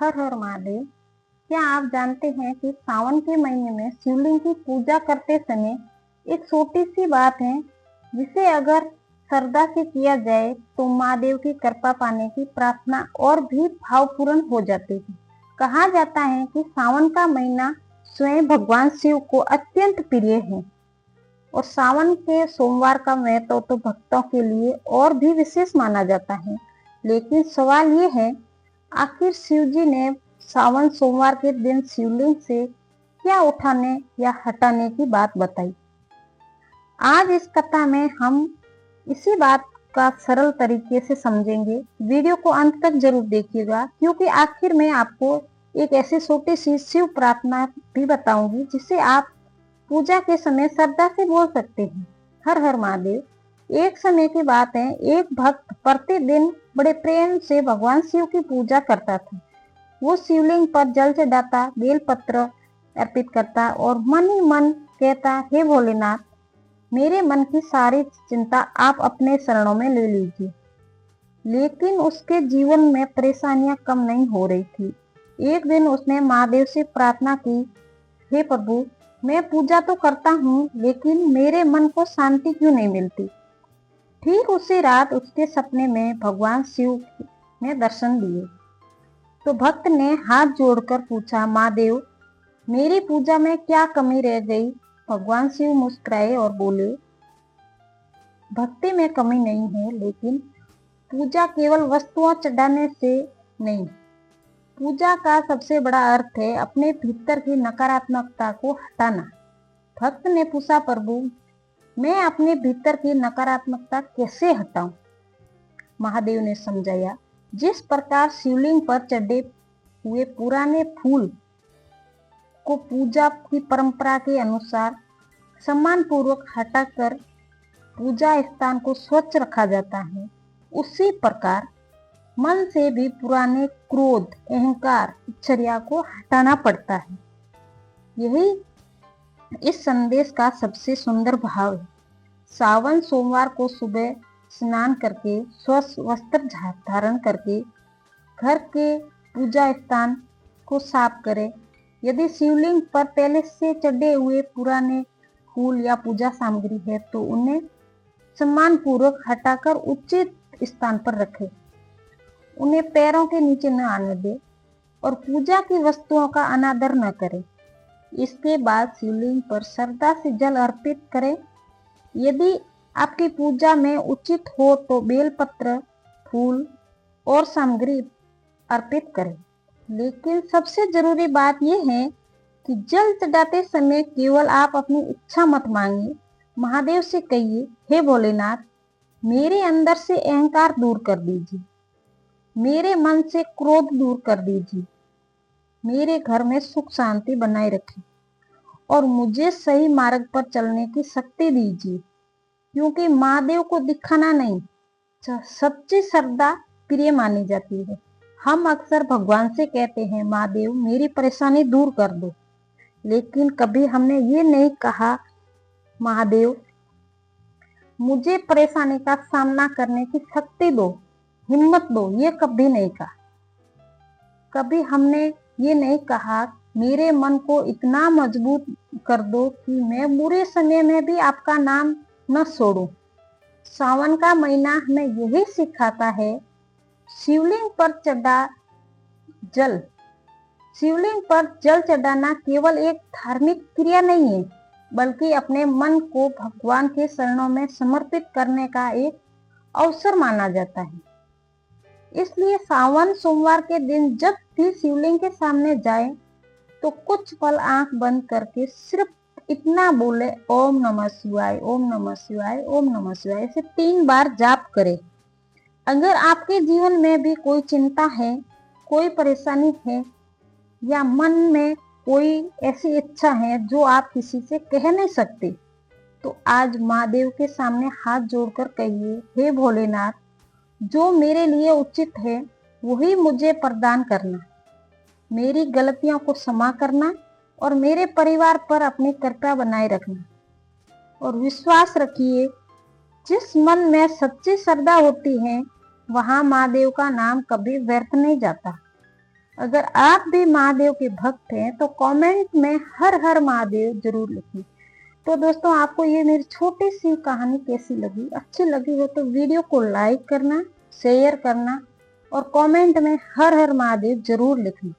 हर हर महादेव। क्या आप जानते हैं कि सावन के महीने में शिवलिंग की पूजा करते समय एक छोटी सी बात है जिसे अगर श्रद्धा से किया जाए तो महादेव की कृपा पाने की प्रार्थना और भी भावपूर्ण हो जाती है। कहा जाता है कि सावन का महीना स्वयं भगवान शिव को अत्यंत प्रिय है और सावन के सोमवार का महत्व तो भक्तों के लिए और भी विशेष माना जाता है। लेकिन सवाल ये है, आखिर शिव जी ने सावन सोमवार के दिन शिवलिंग से क्या उठाने या हटाने की बात बताई। आज इस कथा में हम इसी बात का सरल तरीके से समझेंगे। वीडियो को अंत तक जरूर देखिएगा, क्योंकि आखिर में आपको एक ऐसी छोटी सी शिव प्रार्थना भी बताऊंगी जिसे आप पूजा के समय श्रद्धा से बोल सकते हैं। हर हर महादेव। एक समय की बात है, एक भक्त प्रतिदिन बड़े प्रेम से भगवान शिव की पूजा करता था। वो शिवलिंग पर जल चढ़ाता, बेलपत्र अर्पित करता और मन ही मन कहता, हे भोलेनाथ, मेरे मन की सारी चिंता आप अपने शरणों में ले लीजिए। लेकिन उसके जीवन में परेशानियां कम नहीं हो रही थी। एक दिन उसने महादेव से प्रार्थना की, हे प्रभु, मैं पूजा तो करता हूँ लेकिन मेरे मन को शांति क्यों नहीं मिलती। ठीक उसी रात उसके सपने में भगवान शिव ने दर्शन दिए। तो भक्त ने हाथ जोड़कर पूछा, महादेव, मेरी पूजा में क्या कमी रह गई। भगवान शिव मुस्कुराए और बोले, भक्ति में कमी नहीं है, लेकिन पूजा केवल वस्तुओं चढ़ाने से नहीं। पूजा का सबसे बड़ा अर्थ है अपने भीतर की नकारात्मकता को हटाना। भक्त ने पूछा, प्रभु, मैं अपने भीतर की नकारात्मकता कैसे हटाऊं। महादेव ने समझाया, जिस प्रकार शिवलिंग पर चढ़े हुए पुराने फूल को पूजा की परंपरा के अनुसार सम्मान पूर्वक हटाकर पूजा स्थान को स्वच्छ रखा जाता है, उसी प्रकार मन से भी पुराने क्रोध, अहंकार, इच्छा को हटाना पड़ता है। यही इस संदेश का सबसे सुंदर भाव है। सावन सोमवार को सुबह स्नान करके, स्वच्छ वस्त्र धारण करके घर के पूजा स्थान को साफ करें। यदि शिवलिंग पर पहले से चढ़े हुए पुराने फूल या पूजा सामग्री है तो उन्हें सम्मान पूर्वक हटाकर उचित स्थान पर रखें। उन्हें पैरों के नीचे न आने दे और पूजा की वस्तुओं का अनादर न करें। इसके बाद शिवलिंग पर श्रद्धा से जल अर्पित करें। यदि आपकी पूजा में उचित हो तो बेलपत्र, फूल और सामग्री अर्पित करें। लेकिन सबसे जरूरी बात यह है कि जल चढ़ाते समय केवल आप अपनी इच्छा मत मांगिए। महादेव से कहिए, हे भोलेनाथ, मेरे अंदर से अहंकार दूर कर दीजिए, मेरे मन से क्रोध दूर कर दीजिए, मेरे घर में सुख शांति बनाए रखें और मुझे सही मार्ग पर चलने की शक्ति दीजिए। क्योंकि महादेव को दिखाना नहीं, सच्ची श्रद्धा प्रिय मानी जाती है। हम अक्सर भगवान से कहते हैं, महादेव, मेरी परेशानी दूर कर दो, लेकिन कभी हमने ये नहीं कहा, महादेव, मुझे परेशानी का सामना करने की शक्ति दो, हिम्मत दो। ये कभी नहीं कहा। कभी हमने ये नहीं कहा, मेरे मन को इतना मजबूत कर दो कि मैं बुरे समय में भी आपका नाम न छोड़ूं। सावन का महीना हमें यही सिखाता है। शिवलिंग पर जल चढ़ाना केवल एक धार्मिक क्रिया नहीं है, बल्कि अपने मन को भगवान के चरणों में समर्पित करने का एक अवसर माना जाता है। इसलिए सावन सोमवार के दिन जब भी शिवलिंग के सामने जाए तो कुछ पल आंख बंद करके सिर्फ इतना बोले, ओम नमः शिवाय, ओम नमः शिवाय, ओम नमः शिवाय। इसे 3 बार जाप करें। अगर आपके जीवन में भी कोई चिंता है, कोई परेशानी है या मन में कोई ऐसी इच्छा है जो आप किसी से कह नहीं सकते, तो आज महादेव के सामने हाथ जोड़कर कहिए, हे भोलेनाथ, जो मेरे लिए उचित है वही मुझे प्रदान करना, मेरी गलतियों को क्षमा करना और मेरे परिवार पर अपनी कृपा बनाए रखना। और विश्वास रखिए, जिस मन में सच्ची श्रद्धा होती है वहां महादेव का नाम कभी व्यर्थ नहीं जाता। अगर आप भी महादेव के भक्त हैं तो कमेंट में हर हर महादेव जरूर लिखें। तो दोस्तों, आपको ये मेरी छोटी सी कहानी कैसी लगी? अच्छी लगी हो तो वीडियो को लाइक करना, शेयर करना और कमेंट में हर हर महादेव जरूर लिखना।